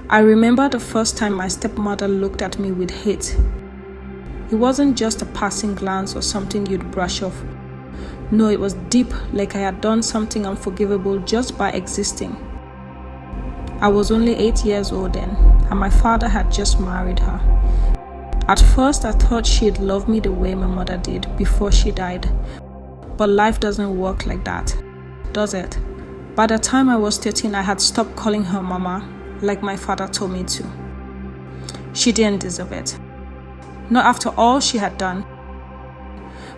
I remember the first time my stepmother looked at me with hate. It wasn't just a passing glance or something you'd brush off. No, it was deep, like I had done something unforgivable just by existing. I was only 8 years old then, and my father had just married her. At first, I thought she'd love me the way my mother did before she died. But life doesn't work like that, does it? By the time I was 13, I had stopped calling her mama, like my father told me to. She didn't deserve it. Not after all she had done.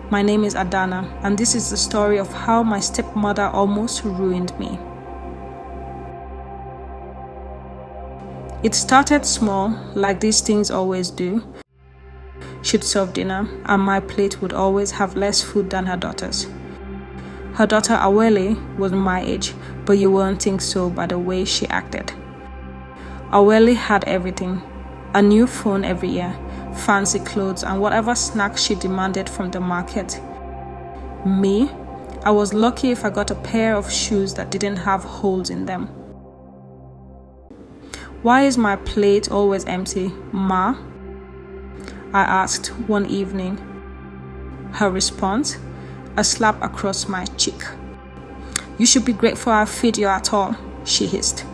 My name is Adana, and this is the story of how my stepmother almost ruined me. It started small, like these things always do. She'd serve dinner, and my plate would always have less food than her daughter's. Her daughter Awele was my age, but you wouldn't think so by the way she acted. Awele had everything: a new phone every year, fancy clothes, and whatever snacks she demanded from the market. Me, I was lucky if I got a pair of shoes that didn't have holes in them. "Why is my plate always empty, Ma?" I asked one evening. Her response? A slap across my cheek. "You should be grateful I feed you at all," she hissed.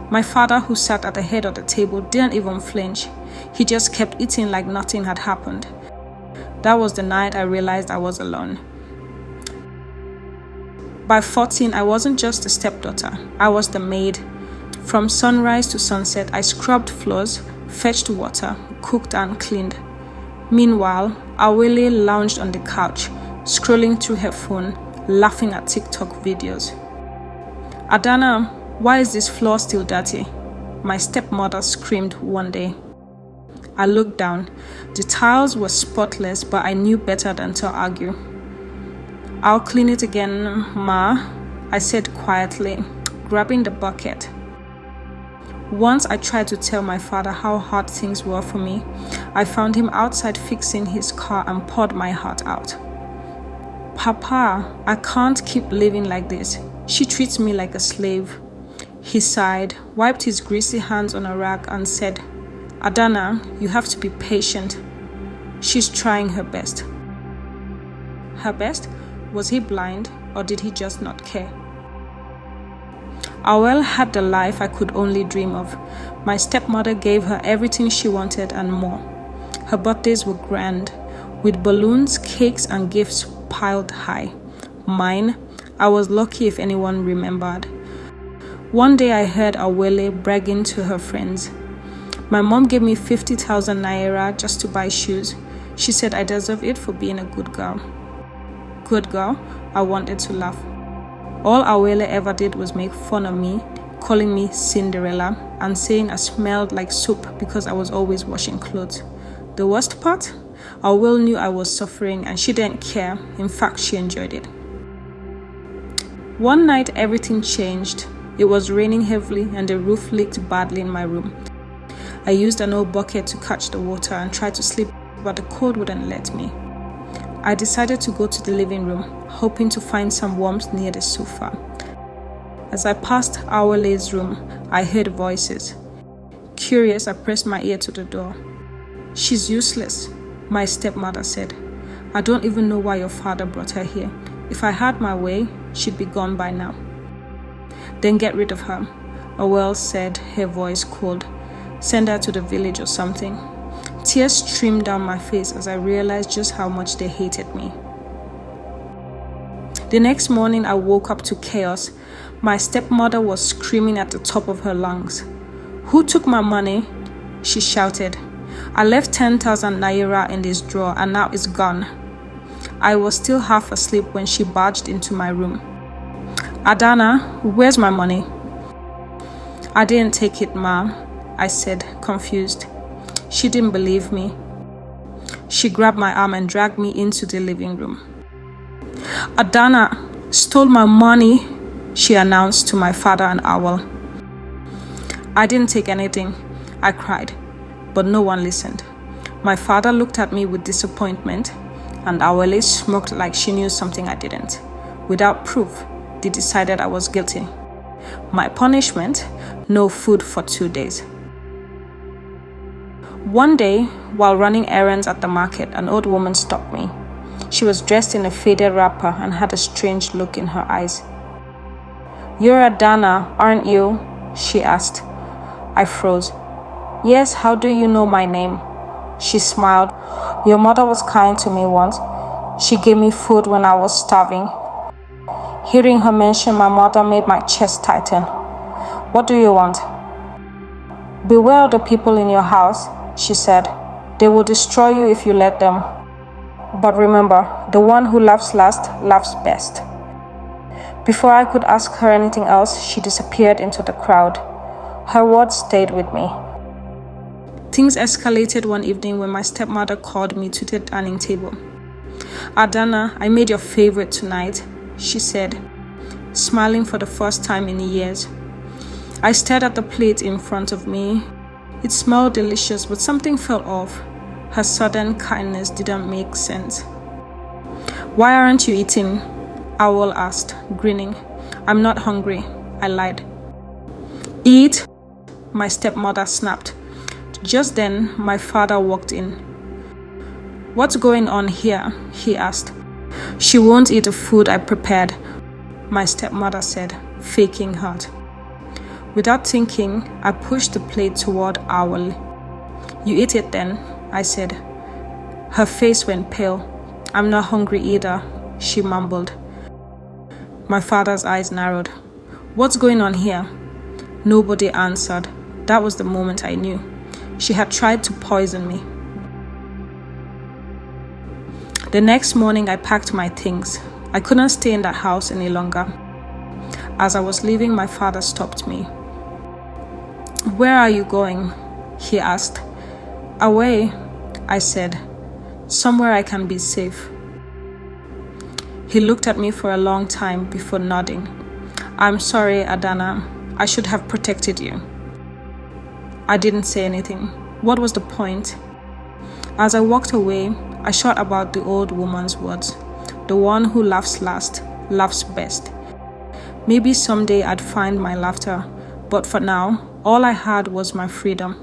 My father, who sat at the head of the table, didn't even flinch. He just kept eating like nothing had happened. That was the night I realized I was alone. By 14, I wasn't just a stepdaughter. I was the maid. From sunrise to sunset, I scrubbed floors, fetched water, cooked and cleaned. Meanwhile, Awele lounged on the couch, scrolling through her phone, laughing at TikTok videos. "Adana, why is this floor still dirty?" my stepmother screamed one day. I looked down. The tiles were spotless, but I knew better than to argue. "I'll clean it again, Ma," I said quietly, grabbing the bucket. Once I tried to tell my father how hard things were for me. I found him outside fixing his car and poured my heart out. "Papa, I can't keep living like this. She treats me like a slave." He sighed, wiped his greasy hands on a rag and said, "Adana, you have to be patient. She's trying her best." Her best? Was he blind, or did he just not care? Awel had the life I could only dream of. My stepmother gave her everything she wanted and more. Her birthdays were grand, with balloons, cakes, and gifts piled high. Mine, I was lucky if anyone remembered. One day I heard Awele bragging to her friends. "My mom gave me 50,000 naira just to buy shoes. She said I deserve it for being a good girl." Good girl? I wanted to laugh. All Awele ever did was make fun of me, calling me Cinderella and saying I smelled like soap because I was always washing clothes. The worst part? Awele knew I was suffering and she didn't care. In fact, she enjoyed it. One night, everything changed. It was raining heavily and the roof leaked badly in my room. I used an old bucket to catch the water and tried to sleep, but the cold wouldn't let me. I decided to go to the living room, hoping to find some warmth near the sofa. As I passed Awele's room, I heard voices. Curious, I pressed my ear to the door. "She's useless," my stepmother said. "I don't even know why your father brought her here. If I had my way, she'd be gone by now." "Then get rid of her," Awel said, her voice cold. "Send her to the village or something." Tears streamed down my face as I realized just how much they hated me. The next morning, I woke up to chaos. My stepmother was screaming at the top of her lungs. "Who took my money?" she shouted. "I left 10,000 naira in this drawer and now it's gone." I was still half asleep when she barged into my room. "Adana, where's my money?" "I didn't take it, Ma," I said, confused. She didn't believe me. She grabbed my arm and dragged me into the living room. "Adana stole my money," she announced to my father and Awel. "I didn't take anything," I cried, but no one listened. My father looked at me with disappointment, and Awele smirked like she knew something I didn't. Without proof, they decided I was guilty. My punishment? no food for 2 days. One day, while running errands at the market, an old woman stopped me. She was dressed in a faded wrapper and had a strange look in her eyes. "You're Adana, aren't you?" she asked. I froze. "Yes, how do you know my name?" She smiled. "Your mother was kind to me once. She gave me food when I was starving." Hearing her mention my mother made my chest tighten. "What do you want?" "Beware of the people in your house," she said. "They will destroy you if you let them. But remember, the one who laughs last laughs best." Before I could ask her anything else, she disappeared into the crowd. Her words stayed with me. Things escalated one evening when my stepmother called me to the dining table. "Adana, I made your favorite tonight," she said, smiling for the first time in years. I stared at the plate in front of me. It smelled delicious, but something felt off. Her sudden kindness didn't make sense. "Why aren't you eating?" Owl asked, grinning. "I'm not hungry," I lied. "Eat," my stepmother snapped. Just then, my father walked in. "What's going on here?" he asked. "She won't eat the food I prepared," my stepmother said, faking hurt. Without thinking, I pushed the plate toward Owl. "You eat it then," I said. Her face went pale. "I'm not hungry either," she mumbled. My father's eyes narrowed. "What's going on here?" Nobody answered. That was the moment I knew. She had tried to poison me. The next morning, I packed my things. I couldn't stay in that house any longer. As I was leaving, my father stopped me. "Where are you going?" he asked. "Away," I said. "Somewhere I can be safe." He looked at me for a long time before nodding. "I'm sorry, Adana. I should have protected you." I didn't say anything. What was the point? As I walked away, I thought about the old woman's words. The one who laughs last, laughs best. Maybe someday I'd find my laughter, but for now, all I had was my freedom.